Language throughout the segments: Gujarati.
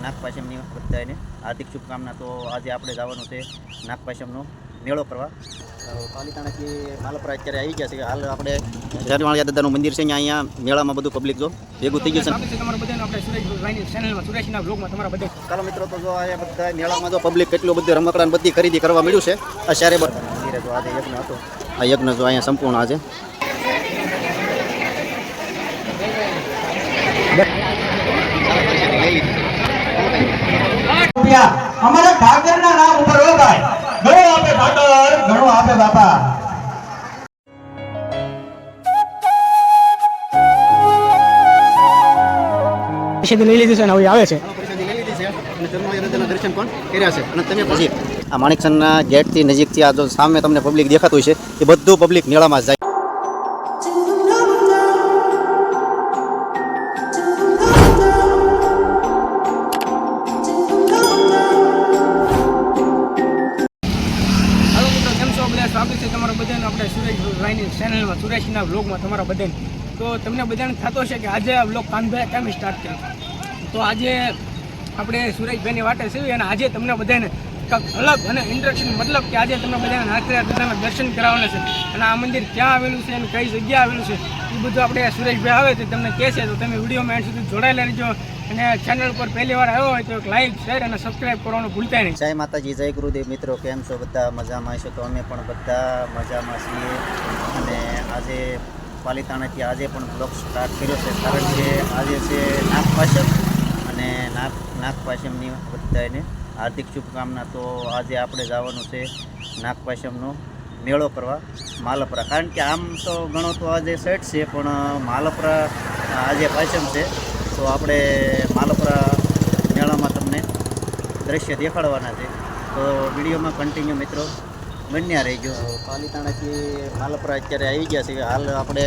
નાગપાંચમની બધાને હાર્દિક શુભકામના. તો આજે આપણે જવાનું છે નાગપાંચમનો મેળો કરવા. પાલીતાણાથી માલપરા અત્યારે આવી ગયા છે. હાલ આપણે ઝારવાળિયા દાદાનું મંદિર છે, અહીંયા મેળામાં બધું પબ્લિક જો ભેગું થઈ ગયું છે. ચાલો મિત્રો, તો જો અહીંયા બધા મેળામાં જો પબ્લિક કેટલું બધું રમકડા બધી ખરીદી કરવા મળ્યું છે. આ શારે મંદિરે જો આજે યજ્ઞ હતો. આ યજ્ઞ જો અહીંયા સંપૂર્ણ આજે અમારા ઠાકરના નામ ઉપર હો ભાઈ, ઘણો આપે ઠાકર, ઘણો આપે બાપા. પ્રસાદી લઈ લીધી છે ને હવે આવે છે. દર્શન પણ કર્યા છે. અને તમે પછી આ માણેકસરના ગેટથી નજીકથી આ જો સામે તમને પબ્લિક દેખાતું છે, એ બધું પબ્લિક મેળામાં જાય. સ્વાગત છે તમારા બધાને આપણે સુરેશભાઈની ચેનલમાં, સુરેશના વ્લોગમાં તમારા બધાને. તો તમને બધાને થતો છે કે આજે આ વ્લોગ કાનભાઈ કેમ સ્ટાર્ટ કર્યો. તો આજે આપણે સુરેશભાઈની વાટે છીએ અને આજે તમને બધાને કંઈક અલગ અને ઇન્ટરેસ્ટિંગ, મતલબ કે આજે તમને બધાને નાગરિક બધાના દર્શન કરાવવાના છે. અને આ મંદિર ક્યાં આવેલું છે અને કઈ જગ્યાએ આવેલું છે એ બધું આપણે સુરેશભાઈ આવે તો તમને કહેશે. તો તમે વિડીયોમાં એન્ડ સુધી જોડાયેલા રહેજો. અને ચેનલ પર પહેલી વાર આવ્યો હોય તો લાઈક, શેર અને સબસ્ક્રાઈબ કરવાનું ભૂલતા નહીં. જય માતાજી, જય ગુરુદેવ. મિત્રો કેમ છો? બધા મજામાં છો? તો અમે પણ બધા મજામાં છીએ. અને આજે પાલીતાણાથી આજે પણ બ્લોગ સ્ટાર્ટ કર્યો છે, કારણ કે આજે છે નાગપાંચમ. અને નાગપાંચમની બધાને હાર્દિક શુભકામના. તો આજે આપણે જવાનું છે નાગપાંચમનો મેળો કરવા માલપરા. કારણ કે આમ તો ગણો તો આજે સેટ છે, પણ માલપરા આજે પાંચમ છે. તો આપણે માલપરા મેળામાં તમને દ્રશ્ય દેખાડવાના છે. તો વિડીયોમાં કન્ટિન્યુ મિત્રો બન્યા રહેજો. પાલીતાણાથી માલપરા અત્યારે આવી ગયા છે. હાલ આપણે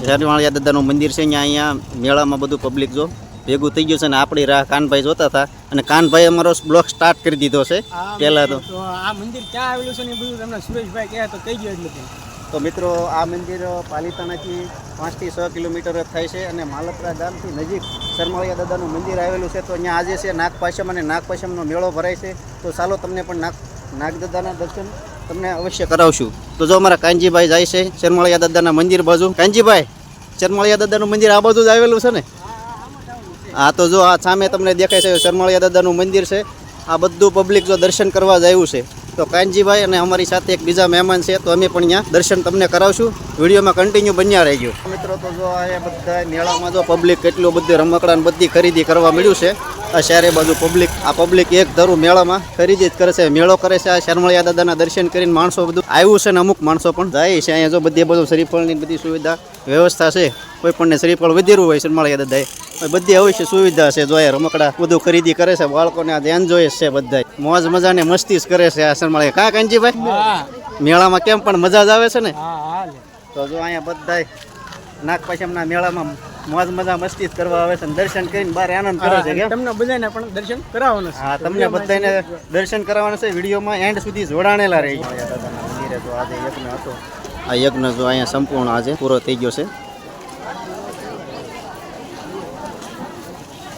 ઝારવાળિયા દાદાનું મંદિર છે, અહીંયા મેળામાં બધું પબ્લિક જો ભેગું થઈ ગયું છે. અને આપણી રાહ કાનભાઈ જોતા હતા, અને કાનભાઈ અમારો બ્લોગ સ્ટાર્ટ કરી દીધો છે. પહેલાં તો આ મંદિર ક્યાં આવેલું છે ને એ બધું તમને સુરેશભાઈ કહે તો કહી ગયો. એટલે તો મિત્રો આ મંદિર પાલીતાણાથી 5 થી 6 કિલોમીટર જ થાય છે. અને માલપરા ગામથી નજીક શરમાળિયા દાદાનું મંદિર આવેલું છે. તો અહીંયા આજે છે નાગપાંચમ, અને નાગપાંચમનો મેળો ભરાય છે. તો ચાલો તમને પણ નાગદાદાના દર્શન તમને અવશ્ય કરાવશું. તો જો અમારા કાનજીભાઈ જાય છે શરમાળિયા દાદાના મંદિર બાજુ. કાનજીભાઈ, શરમાળિયા દાદાનું મંદિર આ બાજુ જ આવેલું છે ને? હા, તો જો આ સામે તમને દેખાય છે શરમાળિયા દાદાનું મંદિર છે. આ બધું પબ્લિક જો દર્શન કરવા જ આવ્યું છે. તો કાનજીભાઈ અને અમારી સાથે એક બીજા મહેમાન છે, તો અમે પણ અહીંયા દર્શન તમને કરાવશું. વિડીયોમાં કન્ટિન્યુ બન્યા રહેજો. મિત્રો તો જો અહીંયા બધા મેળામાં જો પબ્લિક કેટલું બધું રમકડા બધી ખરીદી કરવા મળ્યું છે. આ શહેરે બાજુ પબ્લિક એક ધરું મેળામાં ખરીદી જ કરે છે, મેળો કરે છે. આ શરમાળિયા દાદાના દર્શન કરીને માણસો બધું આવ્યું છે, ને અમુક માણસો પણ જાય છે. અહીંયા જો બધું શ્રીફળની બધી સુવિધા વ્યવસ્થા છે. કોઈ પણને શ્રીફળ વધેરું હોય શરમાળિયા દાદાએ બધી અવશ્ય સુવિધા છે. જો રમકડા બધું ખરીદી કરે છે. બાળકોને આ ધ્યાન જોઈએ છે. બધા મોજ મજાને મસ્તી જ કરે છે આ શરમાળિયા. કા કાનજીભાઈ, મેળામાં કેમ પણ મજા જ આવે છે ને? તો જો અહીંયા બધા નાગપાંચમના મેળામાં મોજ મજા મસ્તી જ કરવા આવે છે, દર્શન કરીને બહાર આનંદ કરે છે. તમને બધાને પણ દર્શન કરાવવાના છે. હા, તમને બધાને દર્શન કરાવવાના છે. વિડીયોમાં એન્ડ સુધી જોડાણેલા રહી. દાદાના મંદિરે તો આજે યજ્ઞ હતો. આ યજ્ઞ જો અહીંયા સંપૂર્ણ આજે પૂરો થઈ ગયો છે.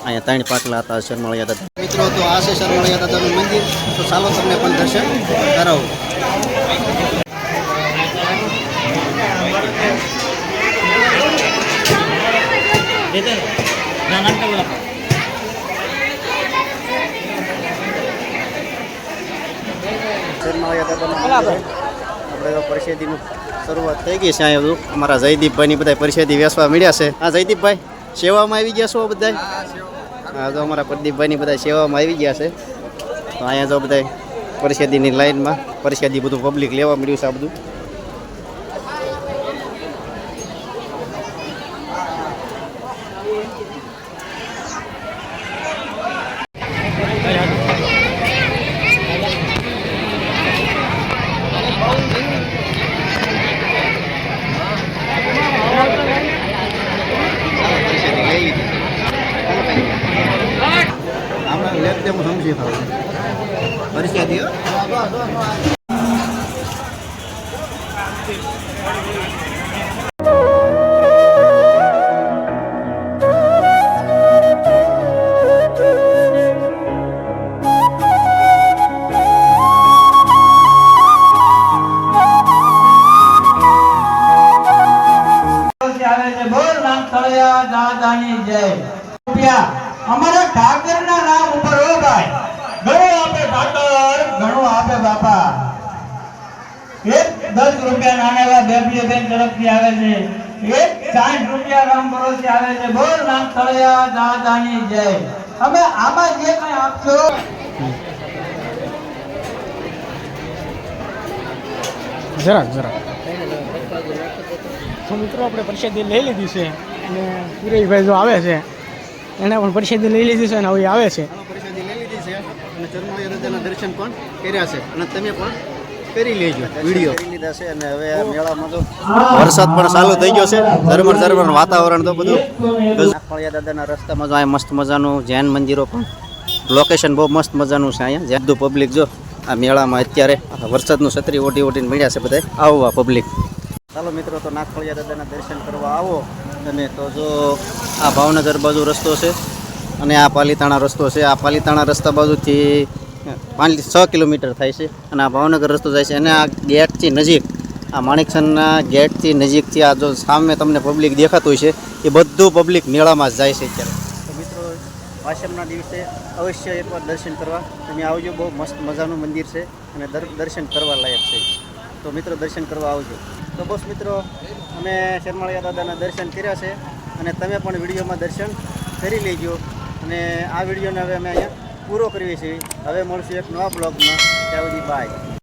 અહીંયા 3 પાટલા હતા શરમાળિયા દાદા. મિત્રો તો આ છે શરમાળિયા દાદાનું મંદિર. તો ચાલો તમને પણ દર્શન કરાવું. શરમાળિયા દાદાના આપણે પ્રસાદીનું શરૂઆત થઈ ગઈ છે. અહીંયા અમારા જયદીપભાઈની બધા પ્રસાદી વેચવા મળ્યા છે. હા જયદીપભાઈ, સેવામાં આવી ગયા છો બધા? હા, તો અમારા પ્રદીપભાઈની બધા સેવામાં આવી ગયા છે. તો અહીંયા જો બધા પ્રસાદીની લાઈનમાં પ્રસાદી બધું પબ્લિક લેવા મળ્યું છે. આ બધું હું સમજી ખાઉં પ્રસાદી. દાદાની જય. રૂપિયા અમારા ઠાકરના નામ ઉપર હો ભાઈ. ઘણું આપે ઠાકર, ઘણું આપે બાપા. એક 10 રૂપિયા નાનેવા બેબલીબેન તરફથી આવે છે. એક 60 રૂપિયા રામ ભરોસે આવે છે. બોલ નામ તળિયા દાદાની જય. અમે આમાં જે કઈ આપશો જરાક તો મિત્રો આપણે પ્રસાદી લઈ લીધી છે અને સુરેશભાઈ જો આવે છે એને પણ પ્રસાદી લઈ લીધી છે અને હવે આવે છે. પ્રસાદી લઈ લીધી છે અને ચરમાળિયા દાદાના દર્શન પણ કર્યા છે અને તમે પણ કરી લેજો વિડીયો કરી લીધા છે. અને હવે આ મેળામાં તો વરસાદ પણ ચાલુ થઈ ગયો છે. ઝરમર વાતાવરણ તો બધું નાગપાળિયા દાદાના રસ્તામાં જો અહીંયા મસ્ત મજાનું જૈન મંદિરો પણ લોકેશન બહુ મસ્ત મજાનું છે. અહીંયા જેટલું પબ્લિક જો આ મેળામાં અત્યારે વરસાદનું છત્રી ઓઢીને મળ્યા છે બધા આવવા પબ્લિક. ચાલો મિત્રો તો નાગપાળિયા દાદાના દર્શન કરવા આવો. અને તો જો આ ભાવનગર બાજુ રસ્તો છે અને આ પાલીતાણા રસ્તો છે. આ પાલીતાણા રસ્તા બાજુથી 5-6 કિલોમીટર થાય છે અને આ ભાવનગર રસ્તો જાય છે. અને આ ગેટથી નજીક આ માણેકસરના ગેટથી નજીકથી આ જો સામે તમને પબ્લિક દેખાતું હોય છે એ બધું પબ્લિક મેળામાં જ જાય છે અત્યારે. તો મિત્રો વાસમના દિવસે અવશ્ય એકવાર દર્શન કરવા તમે આવજો. બહુ મસ્ત મજાનું મંદિર છે અને દર્શન કરવા લાયક છે. તો મિત્રો દર્શન કરવા આવજો. તો બસ મિત્રો અમે ચરમાળિયા દાદાના દર્શન કર્યા છે અને તમે પણ વિડીયોમાં દર્શન કરી લેજો. અને આ વિડીયોને હવે અમે અહીંયા પૂરો કરીએ છીએ. હવે મળશું એક નવા બ્લોગમાં. ત્યાં સુધી બાય.